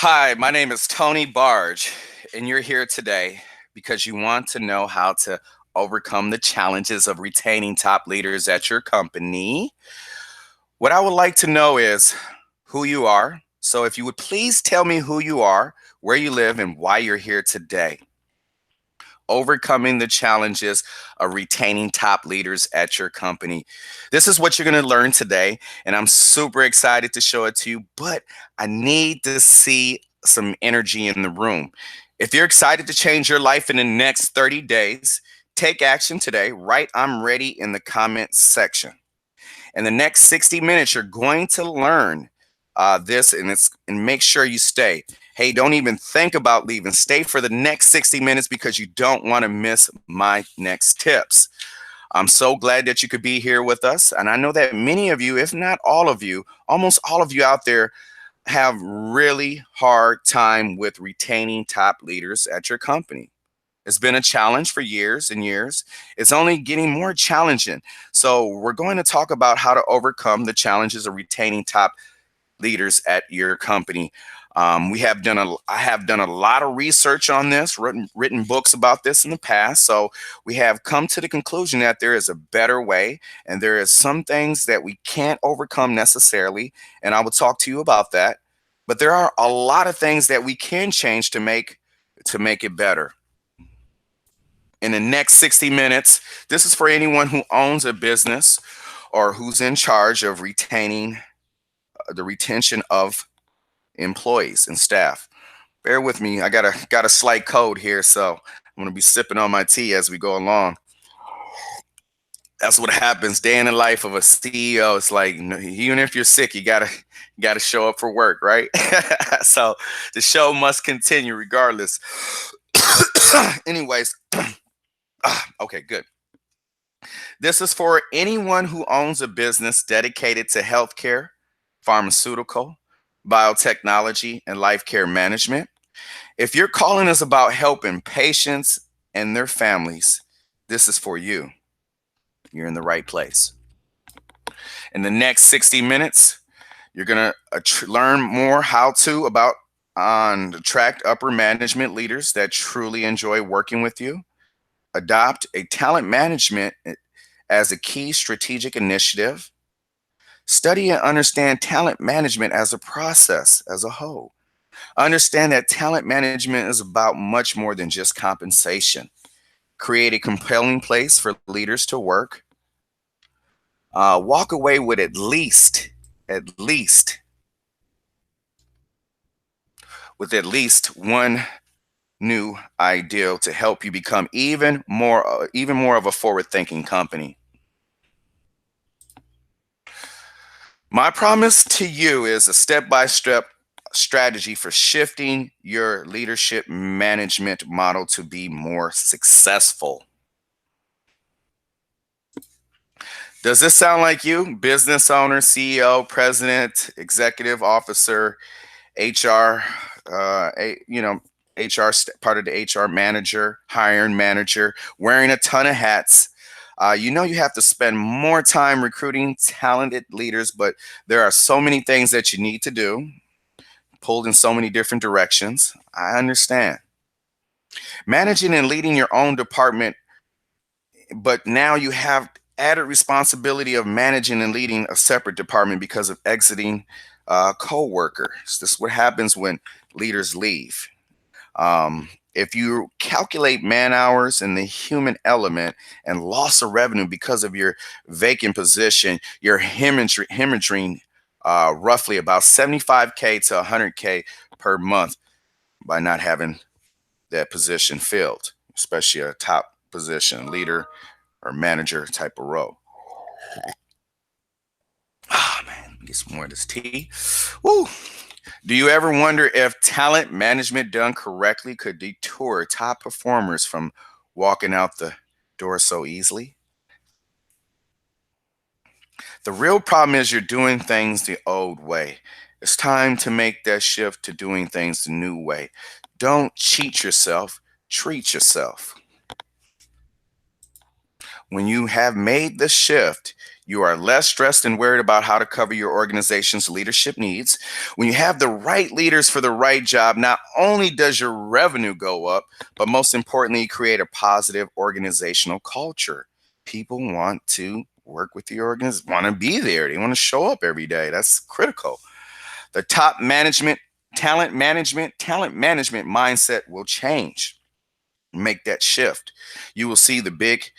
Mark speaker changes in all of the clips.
Speaker 1: Hi, my name is Tony Barge, and you're here today because you want to know how to overcome the challenges of retaining top leaders at your company. What I would like to know is who you are. So, if you would please tell me who you are, where you live, and why you're here today. Overcoming the challenges of retaining top leaders at your company. This is what you're going to learn today, and I'm super excited to show it to you, but I need to see some energy in the room. If you're excited to change your life in the next 30 days, take action today. Write "I'm ready" in the comment section. In the next 60 minutes, you're going to learn this, and make sure you stay. Hey, don't even think about leaving. Stay for the next 60 minutes because you don't want to miss my next tips. I'm so glad that you could be here with us. And I know that many of you, if not all of you, almost all of you out there have really hard time with retaining top leaders at your company. It's been a challenge for years and years. It's only getting more challenging. So, we're going to talk about how to overcome the challenges of retaining top leaders at your company. I have done a lot of research on this, written books about this in the past. So we have come to the conclusion that there is a better way, and there is some things that we can't overcome necessarily. And I will talk to you about that. But there are a lot of things that we can change to make it better. In the next 60 minutes, this is for anyone who owns a business or who's in charge of retaining the retention of employees and staff. Bear with me. I got a slight cold here, so I'm gonna be sipping on my tea as we go along. That's what happens day in the life of a CEO. It's like, even if you're sick, you gotta show up for work, right? So the show must continue regardless. Anyways, okay, good. This is for anyone who owns a business dedicated to healthcare, pharmaceutical, biotechnology, and life care management. If your calling is about helping patients and their families, this is for you. You're in the right place. In the next 60 minutes, you're going to learn more how to about on attract upper management leaders that truly enjoy working with you, adopt a talent management as a key strategic initiative, study and understand talent management as a process as a whole. Understand that talent management is about much more than just compensation. Create a compelling place for leaders to work. Walk away with at least one new ideal to help you become even more of a forward-thinking company. My promise to you is a step-by-step strategy for shifting your leadership management model to be more successful. Does this sound like you? Business owner, CEO, president, executive officer, HR, uh, a, you know, part of the HR manager, hiring manager, wearing a ton of hats. You have to spend more time recruiting talented leaders, but there are so many things that you need to do, pulled in so many different directions. I understand. Managing and leading your own department, but now you have added responsibility of managing and leading a separate department because of exiting co-workers. This is what happens when leaders leave. If you calculate man hours and the human element and loss of revenue because of your vacant position, you're hemorrhaging roughly about 75K to 100K per month by not having that position filled, especially a top position, leader or manager type of role. Ah, man, get some more of this tea. Woo. Do you ever wonder if talent management done correctly could detour top performers from walking out the door so easily? The real problem is you're doing things the old way. It's time to make that shift to doing things the new way. Don't cheat yourself, treat yourself. When you have made the shift, You are less stressed and worried about how to cover your organization's leadership needs. When you have the right leaders for the right job, not only does your revenue go up, but most importantly, you create a positive organizational culture. People want to work with the organization, want to be there. They want to show up every day. That's critical. The top talent management mindset will change. Make that shift. You will see big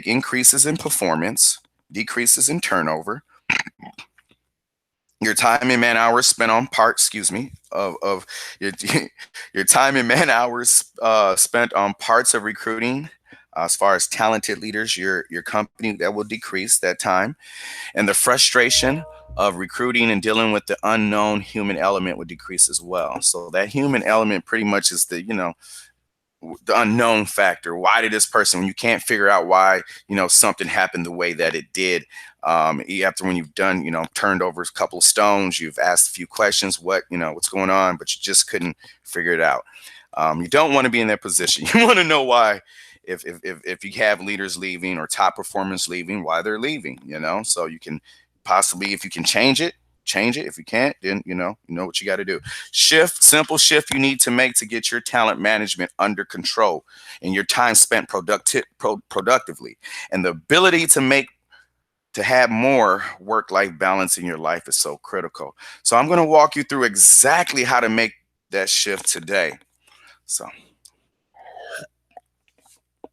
Speaker 1: increases in performance, decreases in turnover. Your time and man hours spent on parts, of your your time and man hours spent on parts of recruiting. As far as talented leaders, your company, that will decrease that time, and the frustration of recruiting and dealing with the unknown human element would decrease as well. So that human element pretty much is the unknown factor. Why did this person, when you can't figure out why, something happened the way that it did, after when you've done, turned over a couple of stones, you've asked a few questions, what's going on, but you just couldn't figure it out. You don't want to be in that position. You want to know why, if you have leaders leaving or top performers leaving, why they're leaving, so you can possibly, if you can change it. If you can't, then you know what you got to do. Simple shift you need to make to get your talent management under control and your time spent productively, and the ability to have more work-life balance in your life is so critical. So I'm going to walk you through exactly how to make that shift today. So,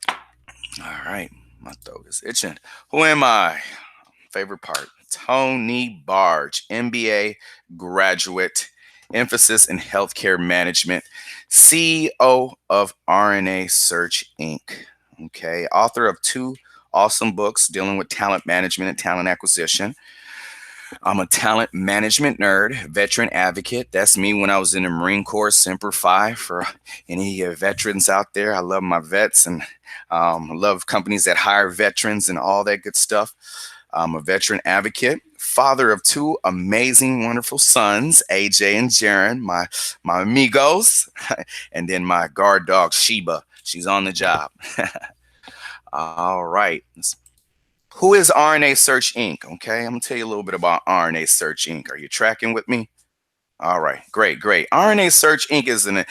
Speaker 1: all right, my throat is itching. Who am I? Favorite part. Tony Barge, MBA graduate, emphasis in healthcare management, CEO of RNA Search Inc. Okay, author of 2 awesome books dealing with talent management and talent acquisition. I'm a talent management nerd, veteran advocate. That's me when I was in the Marine Corps, Semper Fi. For any veterans out there, I love my vets, and I love companies that hire veterans and all that good stuff. I'm a veteran advocate, father of 2 amazing, wonderful sons, AJ and Jaron, my amigos, and then my guard dog, Sheba. She's on the job. All right. Who is RNA Search Inc.? Okay, I'm going to tell you a little bit about RNA Search Inc. Are you tracking with me? All right, great. RNA Search Inc. is an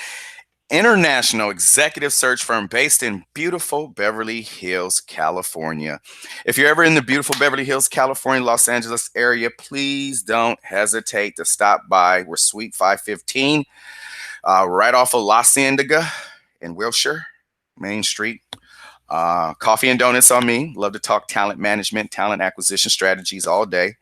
Speaker 1: international executive search firm based in beautiful Beverly Hills, California. If you're ever in the beautiful Beverly Hills, California, Los Angeles area, please don't hesitate to stop by. We're Suite 515, right off of La Cienega in Wilshire, Main Street. Coffee and donuts on me. Love to talk talent management, talent acquisition strategies all day.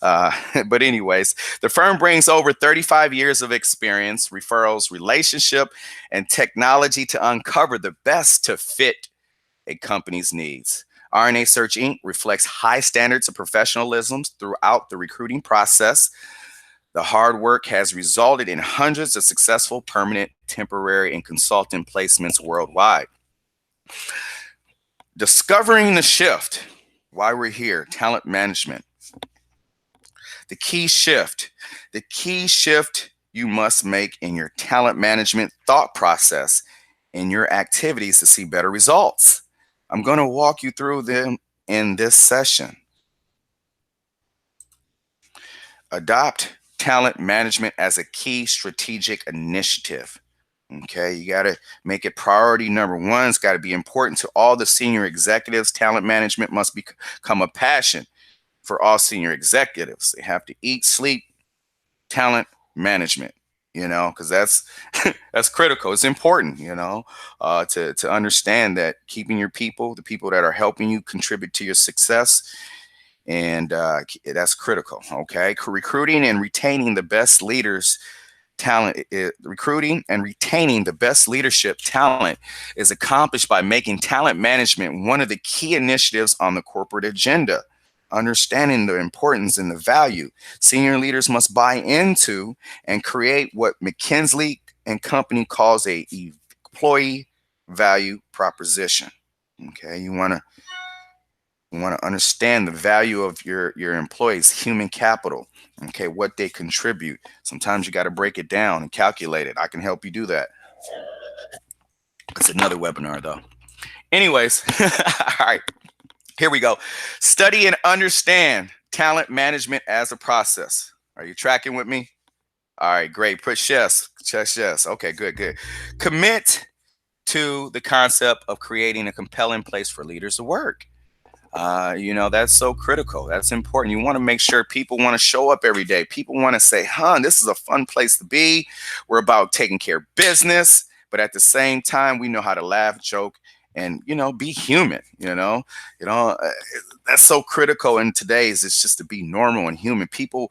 Speaker 1: But anyways, the firm brings over 35 years of experience, referrals, relationship, and technology to uncover the best to fit a company's needs. RNA Search Inc. reflects high standards of professionalism throughout the recruiting process. The hard work has resulted in hundreds of successful permanent, temporary, and consultant placements worldwide. Discovering the shift, why we're here, talent management. The key shift you must make in your talent management thought process in your activities to see better results. I'm going to walk you through them in this session. Adopt talent management as a key strategic initiative. Okay, you got to make it priority number 1. It's got to be important to all the senior executives. Talent management must become a passion for all senior executives. They have to eat, sleep, talent management, because that's that's critical. It's important, to understand that keeping your people, the people that are helping you contribute to your success, and that's critical. Okay, recruiting and retaining the best leaders. Recruiting and retaining the best leadership talent is accomplished by making talent management one of the key initiatives on the corporate agenda. Understanding the importance and the value senior leaders must buy into and create what McKinsey and Company calls a employee value proposition. Okay, you want to understand the value of your employees, human capital. Okay, what they contribute. Sometimes you got to break it down and calculate it. I can help you do that. It's another webinar though. Anyways, all right. Here we go. Study and understand talent management as a process. Are you tracking with me? All right, great. Push yes. Chest yes. Okay, good, good. Commit to the concept of creating a compelling place for leaders to work. That's so critical. That's important. You want to make sure people want to show up every day. People want to say, this is a fun place to be. We're about taking care of business, but at the same time, we know how to laugh, joke, and, be human, you know, uh, that's so critical in today's. It's just to be normal and human. People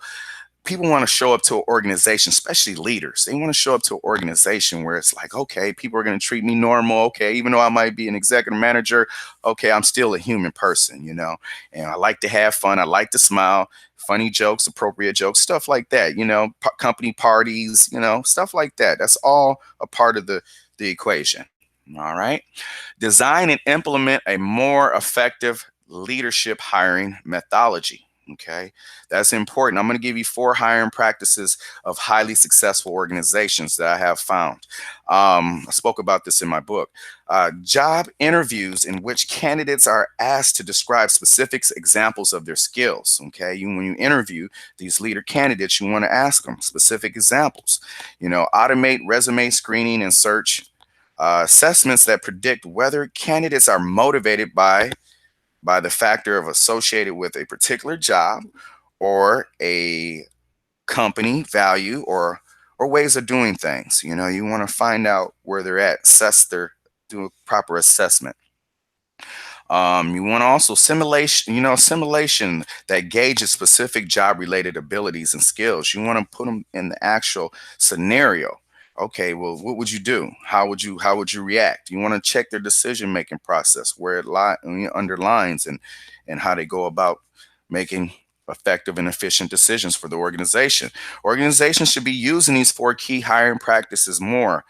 Speaker 1: want to show up to an organization, especially leaders. They want to show up to an organization where it's like, okay, people are going to treat me normal. Okay, even though I might be an executive manager, okay, I'm still a human person, and I like to have fun. I like to smile, funny jokes, appropriate jokes, stuff like that, company parties, stuff like that. That's all a part of the equation. All right. Design and implement a more effective leadership hiring methodology. Okay, that's important. I'm going to give you 4 hiring practices of highly successful organizations that I have found. I spoke about this in my book. Job interviews in which candidates are asked to describe specific examples of their skills. Okay, when you interview these leader candidates, you want to ask them specific examples. Automate resume screening and search assessments that predict whether candidates are motivated by the factor of associated with a particular job or a company value or ways of doing things. You want to find out where they're at, do a proper assessment. You want to also simulation that gauges specific job related abilities and skills. You want to put them in the actual scenario. Okay, well, what would you do? How would you react? You want to check their decision making process, where it underlines and how they go about making effective and efficient decisions for the organization. Organizations should be using these 4 key hiring practices more,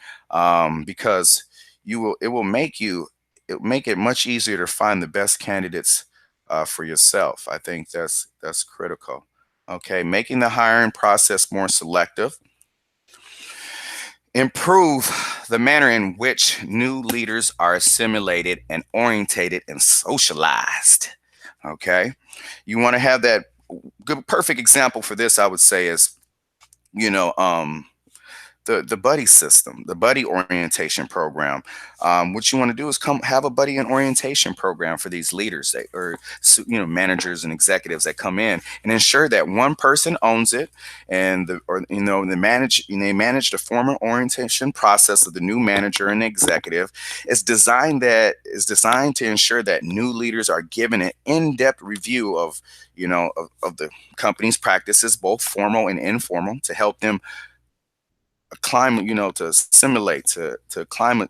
Speaker 1: because it will make it much easier to find the best candidates for yourself. I think that's critical. Okay, making the hiring process more selective. Improve the manner in which new leaders are assimilated and orientated and socialized. Okay, you want to have that good, perfect example for this. I would say is, you know, um, the buddy system, the buddy orientation program. What you want to do is come have a buddy and orientation program for these leaders or managers and executives that come in, and ensure that one person owns it, and they manage the formal orientation process of the new manager and executive. Is designed to ensure that new leaders are given an in-depth review of the company's practices, both formal and informal, to help them climate, to assimilate, to climatize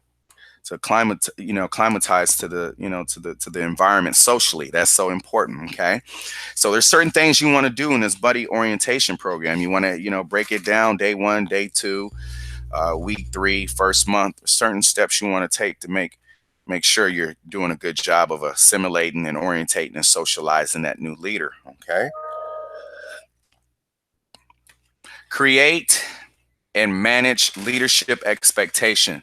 Speaker 1: to the environment socially. That's so important. Okay, so there's certain things you want to do in this buddy orientation program. You want to break it down: day 1, day 2, week 3, first month. Certain steps you want to take to make sure you're doing a good job of assimilating and orientating and socializing that new leader. Okay, create and manage leadership expectation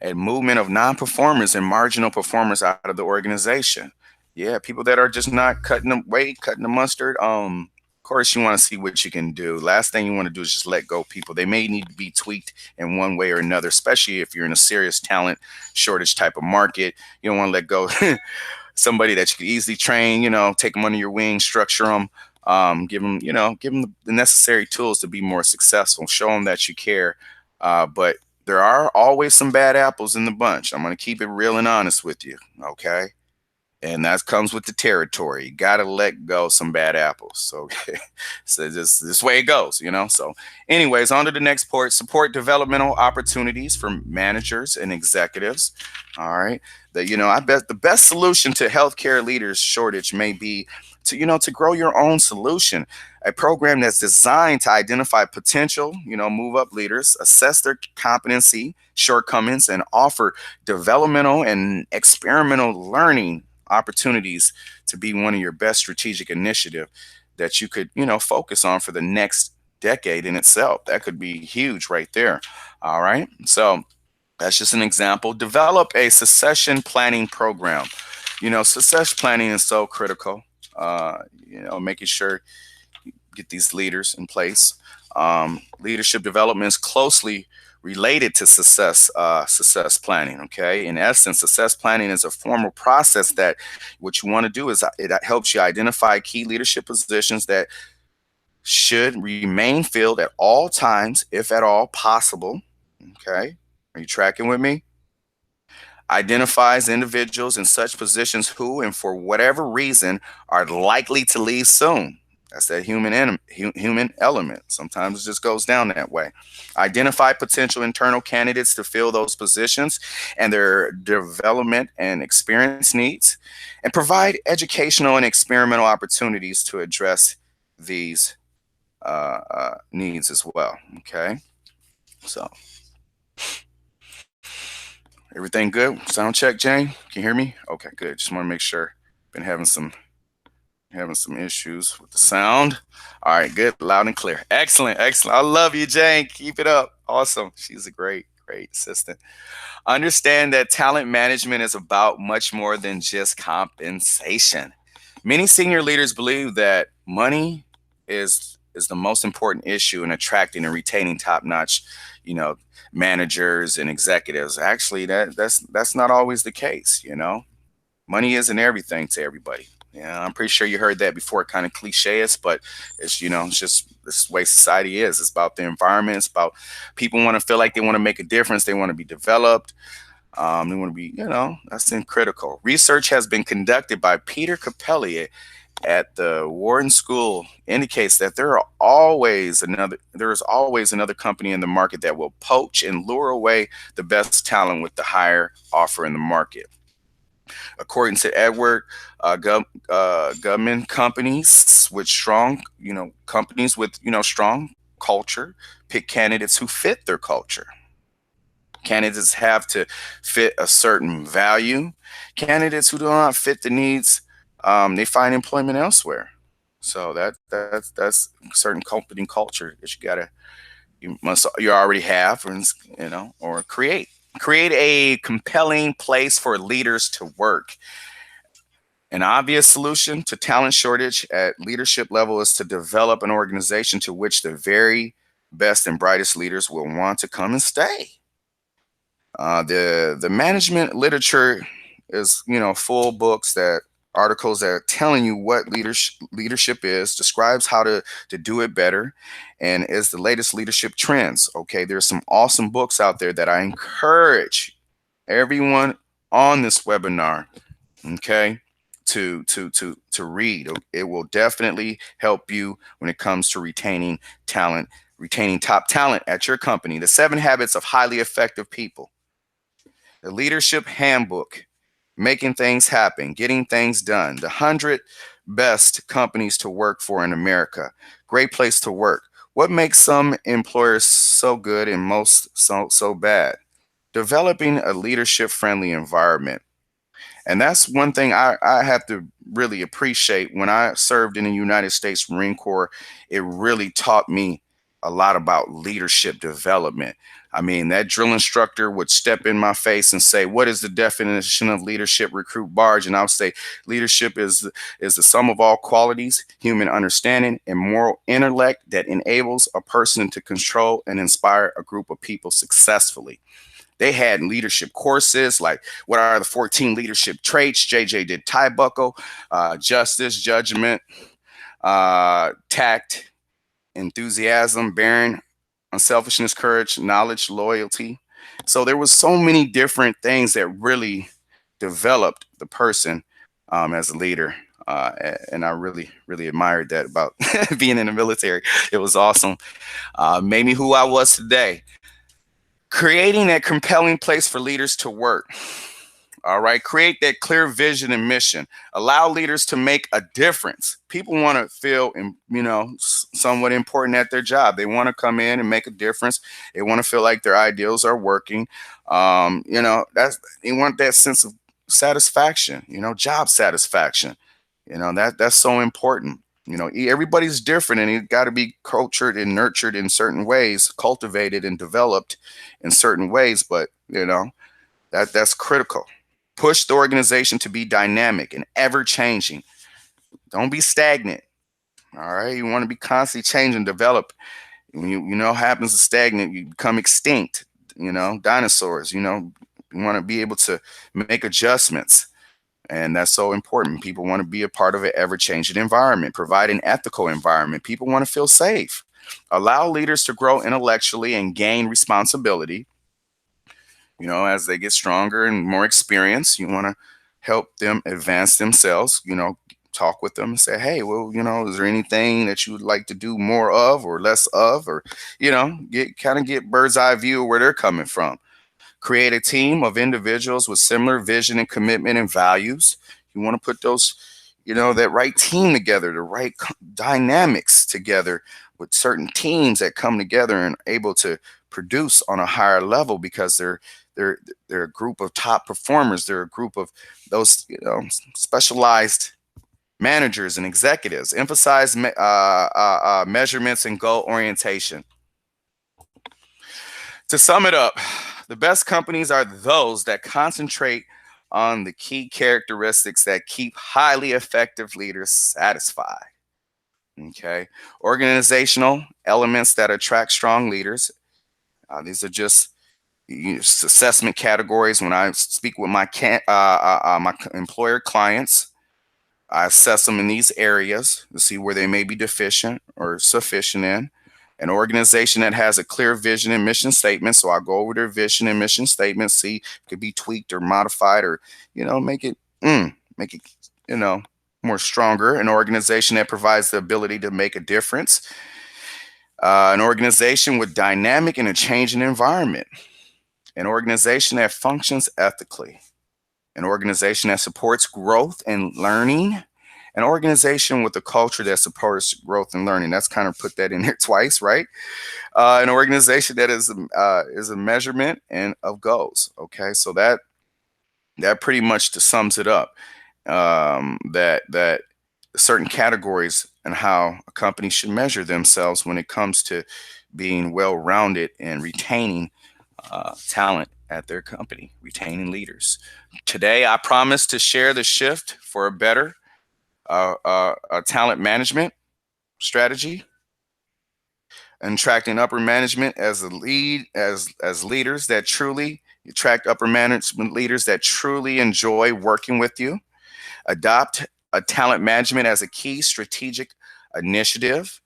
Speaker 1: and movement of non-performers and marginal performers out of the organization. Yeah, people that are just not cutting the weight, cutting the mustard. Of course, you want to see what you can do. Last thing you want to do is just let go people. They may need to be tweaked in one way or another, especially if you're in a serious talent shortage type of market. You don't want to let go somebody that you could easily train, take them under your wing, structure them, give them the necessary tools to be more successful, show them that you care. But there are always some bad apples in the bunch. I'm going to keep it real and honest with you. Okay. And that comes with the territory. You got to let go some bad apples. So, so this way it goes. So anyways, on to the next part. Support developmental opportunities for managers and executives. All right. I bet the best solution to healthcare leaders shortage may be to grow your own solution, a program that's designed to identify potential, move up leaders, assess their competency, shortcomings, and offer developmental and experimental learning opportunities to be one of your best strategic initiative that you could, focus on for the next decade in itself. That could be huge right there. All right. So that's just an example. Develop a succession planning program. Success planning is so critical. Making sure get these leaders in place. Leadership development is closely related to success planning. Okay, in essence, success planning is a formal process that what you want to do is it helps you identify key leadership positions that should remain filled at all times, if at all possible. Okay, are you tracking with me? Identifies individuals in such positions who, and for whatever reason, are likely to leave soon. That's that human element. Sometimes it just goes down that way. Identify potential internal candidates to fill those positions and their development and experience needs, and provide educational and experimental opportunities to address these needs as well. Okay, so everything good? Sound check, Jane? Can you hear me? Okay, good. Just want to make sure. Been having some issues with the sound. All right, good, loud and clear. Excellent, excellent. I love you, Jane. Keep it up. Awesome. She's a great assistant. Understand that talent management is about much more than just compensation. Many senior leaders believe that money is the most important issue in attracting and retaining top-notch, you know, managers and executives. Actually, that's not always the case, Money isn't everything to everybody. Yeah, I'm pretty sure you heard that before. Kind of cliche is, but it's just this way society is. It's about the environment. It's about people want to feel like they want to make a difference. They want to be developed. They want to be, that's in critical. Research has been conducted by Peter Capelli at the Wharton School indicates that there is always another company in the market that will poach and lure away the best talent with the higher offer in the market. According to Edward Gubman, companies with strong culture pick candidates who fit their culture. Candidates have to fit a certain value. Candidates who do not fit the needs, they find employment elsewhere. So that's certain company culture that you already have, or create. Create a compelling place for leaders to work. An obvious solution to talent shortage at leadership level is to develop an organization to which the very best and brightest leaders will want to come and stay. The management literature is full books that articles that are telling you what leadership is, describes how to do it better, and is the latest leadership trends. Okay, there's some awesome books out there that I encourage everyone on this webinar, okay, to read. It will definitely help you when it comes to retaining top talent at your company. The 7 Habits of Highly Effective People. The Leadership Handbook, Making Things Happen, Getting Things Done, the 100 Best Companies to Work for in America, Great Place to Work, What Makes Some Employers So Good and Most so bad, Developing a Leadership-Friendly Environment. And that's one thing I have to really appreciate. When I served in the United States Marine Corps, it really taught me a lot about leadership development. I mean, that drill instructor would step in my face and say, "What is the definition of leadership, Recruit Barge?" And I'll say, "Leadership is the sum of all qualities, human understanding, and moral intellect that enables a person to control and inspire a group of people successfully." They had leadership courses like what are the 14 leadership traits. JJ did tie buckle, justice, judgment, tact, enthusiasm, bearing, unselfishness, courage, knowledge, loyalty. So there was so many different things that really developed the person as a leader. And I really, really admired that about being in the military. It was awesome. Made me who I was today. Creating a compelling place for leaders to work. All right. Create that clear vision and mission. Allow leaders to make a difference. People want to feel, somewhat important at their job. They want to come in and make a difference. They want to feel like their ideals are working. They want that sense of satisfaction, job satisfaction. That's so important. Everybody's different, and you got to be cultured and nurtured in certain ways, cultivated and developed in certain ways. But that's critical. Push the organization to be dynamic and ever changing. Don't be stagnant. All right. You want to be constantly changing, develop. When you know what happens to stagnant, you become extinct. Dinosaurs. You want to be able to make adjustments. And that's so important. People want to be a part of an ever-changing environment, provide an ethical environment. People want to feel safe. Allow leaders to grow intellectually and gain responsibility. As they get stronger and more experienced, you want to help them advance themselves. Talk with them and say, hey, well, is there anything that you would like to do more of or less of, or, get bird's eye view of where they're coming from. Create a team of individuals with similar vision and commitment and values. You want to put those, that right team together, the right dynamics together with certain teams that come together and able to produce on a higher level because they're a group of top performers. They're a group of those, specialized managers and executives. Emphasize measurements and goal orientation. To sum it up, the best companies are those that concentrate on the key characteristics that keep highly effective leaders satisfied. Okay. Organizational elements that attract strong leaders. These are just assessment categories. When I speak with my employer clients, I assess them in these areas to see where they may be deficient or sufficient in. An organization that has a clear vision and mission statement. So I'll go over their vision and mission statement, see if it could be tweaked or modified or, make it, more stronger. An organization that provides the ability to make a difference. An organization with dynamic and a changing environment. An organization that functions ethically. An organization that supports growth and learning. An organization with a culture that supports growth and learning. That's kind of put that in there twice, right? An organization that is a measurement and of goals. Okay, so that pretty much sums it up. That certain categories and how a company should measure themselves when it comes to being well-rounded and retaining talent at their company, retaining leaders. Today, I promise to share the shift for a better talent management strategy, and attracting upper management as leaders that truly attract upper management leaders that truly enjoy working with you. Adopt a talent management as a key strategic initiative.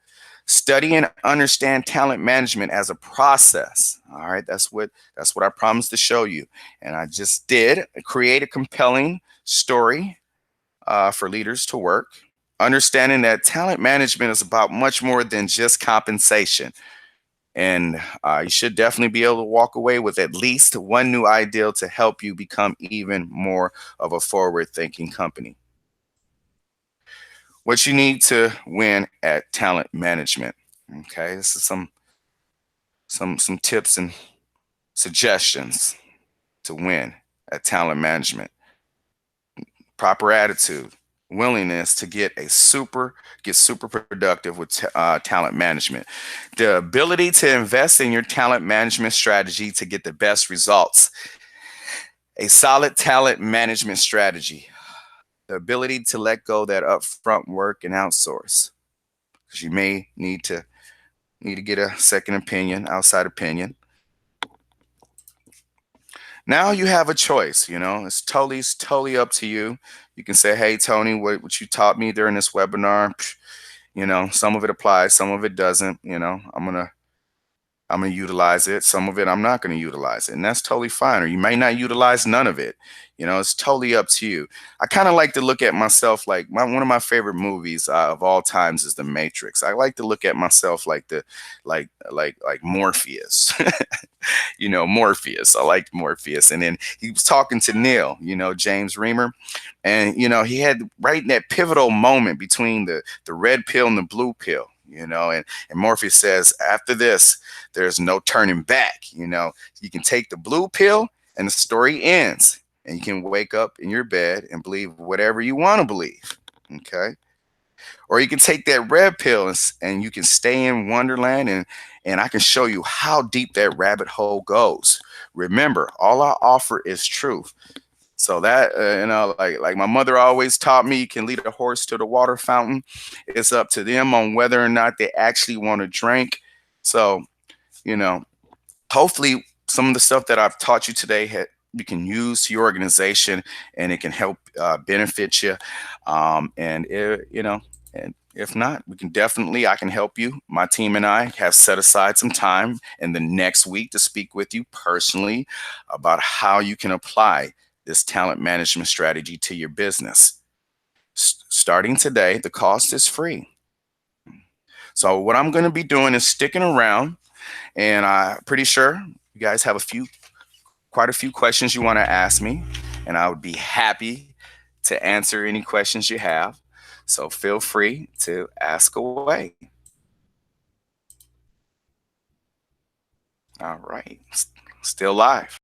Speaker 1: Study and understand talent management as a process. All right, that's what I promised to show you, and I just did. Create a compelling story for leaders to work. Understanding that talent management is about much more than just compensation. And you should definitely be able to walk away with at least one new idea to help you become even more of a forward-thinking company. What you need to win at talent management. Okay, this is some tips and suggestions to win at talent management. Proper attitude, willingness to get super productive with talent management. The ability to invest in your talent management strategy to get the best results. A solid talent management strategy. The ability to let go that upfront work and outsource, because you may need to get a second opinion, outside opinion. Now you have a choice. It's totally up to you. You can say, hey, Tony, what you taught me during this webinar, some of it applies, some of it doesn't. I'm gonna utilize it. Some of it I'm not gonna utilize it, and that's totally fine. Or you may not utilize none of it. It's totally up to you. I kind of like to look at myself like one of my favorite movies of all times is The Matrix. I like to look at myself like Morpheus. Morpheus. I liked Morpheus, and then he was talking to Neil. James Remar, and he had right in that pivotal moment between the red pill and the blue pill. And Morpheus says, after this, there's no turning back. You can take the blue pill and the story ends, and you can wake up in your bed and believe whatever you want to believe. Okay. Or you can take that red pill and you can stay in Wonderland, and I can show you how deep that rabbit hole goes. Remember, all I offer is truth. So that like my mother always taught me, you can lead a horse to the water fountain. It's up to them on whether or not they actually want to drink. So, you know, hopefully some of the stuff that I've taught you today you can use to your organization, and it can help benefit you. And and if not, we can definitely, I can help you. My team and I have set aside some time in the next week to speak with you personally about how you can apply this talent management strategy to your business. Starting today, the cost is free. So what I'm going to be doing is sticking around, and I'm pretty sure you guys have quite a few questions you want to ask me, and I would be happy to answer any questions you have. So feel free to ask away. All right. Still live.